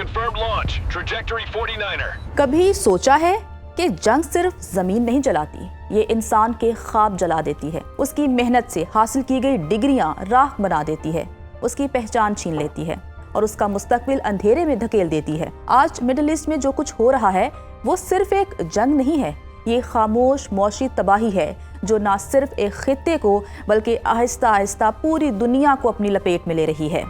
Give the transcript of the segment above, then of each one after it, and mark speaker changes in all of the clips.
Speaker 1: confirmed launch. Trajectory 49er.
Speaker 2: کبھی سوچا ہے کہ جنگ صرف زمین نہیں جلاتی، یہ انسان کے خواب جلا دیتی ہے، اس کی محنت سے حاصل کی گئی ڈگریاں راکھ بنا دیتی ہے، اس کی پہچان چھین لیتی ہے اور اس کا مستقبل اندھیرے میں دھکیل دیتی ہے۔ آج مڈل ایسٹ میں جو کچھ ہو رہا ہے وہ صرف ایک جنگ نہیں ہے، یہ خاموش معاشی تباہی ہے جو نہ صرف ایک خطے کو بلکہ آہستہ آہستہ پوری دنیا کو اپنی لپیٹ میں لے رہی ہے۔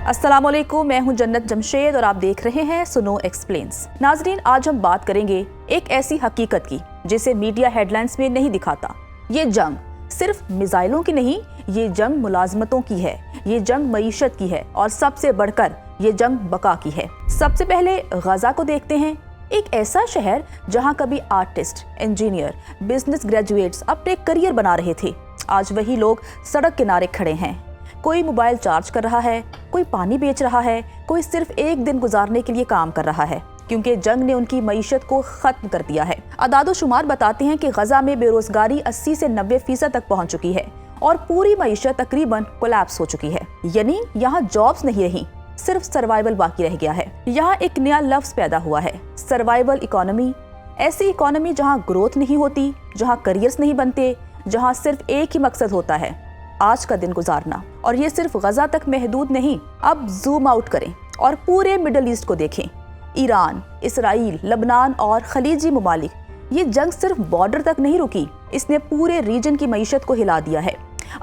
Speaker 2: السلام علیکم، میں ہوں جنت جمشید اور آپ دیکھ رہے ہیں سنو ایکسپلینز۔ ناظرین، آج ہم بات کریں گے ایک ایسی حقیقت کی جسے میڈیا ہیڈ لائنز میں نہیں دکھاتا۔ یہ جنگ صرف میزائلوں کی نہیں، یہ جنگ ملازمتوں کی ہے، یہ جنگ معیشت کی ہے اور سب سے بڑھ کر یہ جنگ بقا کی ہے۔ سب سے پہلے غزہ کو دیکھتے ہیں، ایک ایسا شہر جہاں کبھی آرٹسٹ، انجینئر، بزنس گریجویٹس اپنے کریئر بنا رہے تھے، آج وہی لوگ سڑک کنارے کھڑے ہیں۔ کوئی موبائل چارج کر رہا ہے، کوئی پانی بیچ رہا ہے، کوئی صرف ایک دن گزارنے کے لیے کام کر رہا ہے، کیونکہ جنگ نے ان کی معیشت کو ختم کر دیا ہے۔ اعداد و شمار بتاتے ہیں کہ غزہ میں بے روزگاری 80 سے 90% تک پہنچ چکی ہے اور پوری معیشت تقریباً کولیپس ہو چکی ہے۔ یعنی یہاں جابز نہیں رہی، صرف سروائیول باقی رہ گیا ہے۔ یہاں ایک نیا لفظ پیدا ہوا ہے، سروائیول اکانومی۔ ایسی اکانومی جہاں گروتھ نہیں ہوتی، جہاں کریئرز نہیں بنتے، جہاں صرف ایک ہی مقصد ہوتا ہے، آج کا دن گزارنا۔ اور یہ صرف غزہ تک محدود نہیں، اب زوم آؤٹ کریں اور پورے مڈل ایسٹ کو دیکھیں۔ ایران، اسرائیل، لبنان اور خلیجی ممالک، یہ جنگ صرف بارڈر تک نہیں رکی، اس نے پورے ریجن کی معیشت کو ہلا دیا ہے۔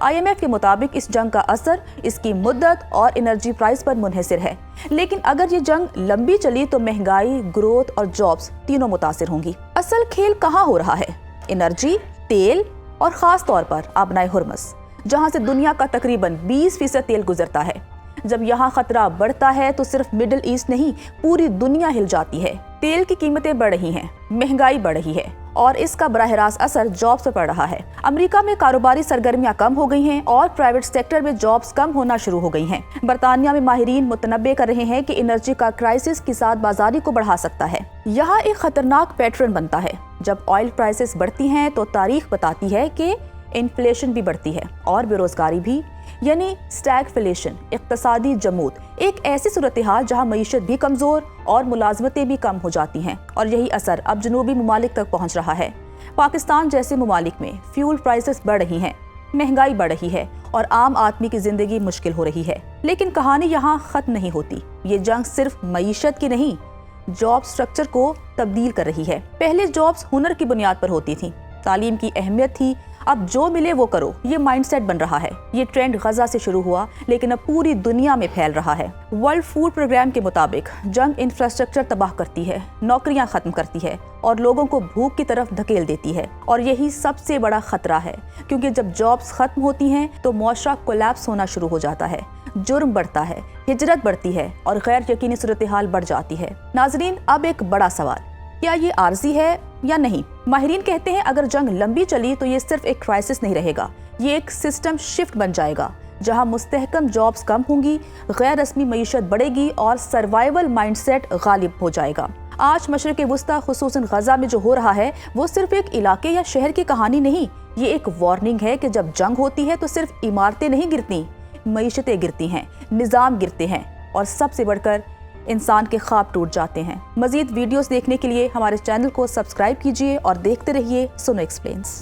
Speaker 2: IMF کے مطابق اس جنگ کا اثر اس کی مدت اور انرجی پرائس پر منحصر ہے، لیکن اگر یہ جنگ لمبی چلی تو مہنگائی، گروتھ اور جابز تینوں متاثر ہوں گی۔ اصل کھیل کہاں ہو رہا ہے؟ انرجی، تیل اور خاص طور پر آبنائے ہرمز، جہاں سے دنیا کا تقریباً 20% تیل گزرتا ہے۔ جب یہاں خطرہ بڑھتا ہے تو صرف مڈل ایسٹ نہیں، پوری دنیا ہل جاتی ہے۔ تیل کی قیمتیں بڑھ رہی ہیں، مہنگائی بڑھ رہی ہے اور اس کا براہ راست اثر جابز پر پڑ رہا ہے۔ امریکہ میں کاروباری سرگرمیاں کم ہو گئی ہیں اور پرائیویٹ سیکٹر میں جابز کم ہونا شروع ہو گئی ہیں۔ برطانیہ میں ماہرین متنبع کر رہے ہیں کہ انرجی کا کرائسس کی ساتھ بازاری کو بڑھا سکتا ہے۔ یہاں ایک خطرناک پیٹرن بنتا ہے، جب آئل پرائسز بڑھتی ہیں تو تاریخ بتاتی ہے کہ انفلیشن بھی بڑھتی ہے اور بے روزگاری بھی، یعنی اسٹیگفلیشن، اقتصادی جمود، ایک ایسی صورتحال جہاں معیشت بھی کمزور اور ملازمتیں بھی کم ہو جاتی ہیں، اور یہی اثر اب جنوبی ممالک تک پہنچ رہا ہے۔ پاکستان جیسے ممالک میں فیول پرائسز بڑھ رہی ہیں، مہنگائی بڑھ رہی ہے اور عام آدمی کی زندگی مشکل ہو رہی ہے۔ لیکن کہانی یہاں ختم نہیں ہوتی، یہ جنگ صرف معیشت کی نہیں، جاب سٹرکچر کو تبدیل کر رہی ہے۔ پہلے جابز ہنر کی بنیاد پر ہوتی تھیں، تعلیم کی اہمیت تھی، اب جو ملے وہ کرو، یہ مائنڈ سیٹ بن رہا ہے۔ یہ ٹرینڈ غزہ سے شروع ہوا لیکن اب پوری دنیا میں پھیل رہا ہے۔ ورلڈ فوڈ پروگرام کے مطابق جنگ انفراسٹرکچر تباہ کرتی ہے، نوکریاں ختم کرتی ہے اور لوگوں کو بھوک کی طرف دھکیل دیتی ہے، اور یہی سب سے بڑا خطرہ ہے، کیونکہ جب جابز ختم ہوتی ہیں تو معاشرہ کولیپس ہونا شروع ہو جاتا ہے، جرم بڑھتا ہے، ہجرت بڑھتی ہے اور غیر یقینی صورتحال بڑھ جاتی ہے۔ ناظرین، اب ایک بڑا سوال، کیا یہ عارضی ہے یا نہیں؟ ماہرین کہتے ہیں اگر جنگ لمبی چلی تو یہ صرف ایک کرائسس نہیں رہے گا، یہ ایک سسٹم شفٹ بن جائے گا، جہاں مستحکم جابز کم ہوں گی، غیر رسمی معیشت بڑھے گی اور سروائیول مائنڈ سیٹ غالب ہو جائے گا۔ آج مشرق وسطیٰ خصوصاً غزہ میں جو ہو رہا ہے وہ صرف ایک علاقے یا شہر کی کہانی نہیں، یہ ایک وارننگ ہے کہ جب جنگ ہوتی ہے تو صرف عمارتیں نہیں گرتی، معیشتیں گرتی ہیں، نظام گرتے ہیں اور سب سے بڑھ کر انسان کے خواب ٹوٹ جاتے ہیں۔ مزید ویڈیوز دیکھنے کے لیے ہمارے چینل کو سبسکرائب کیجیے اور دیکھتے رہیے سنو ایکسپلینز۔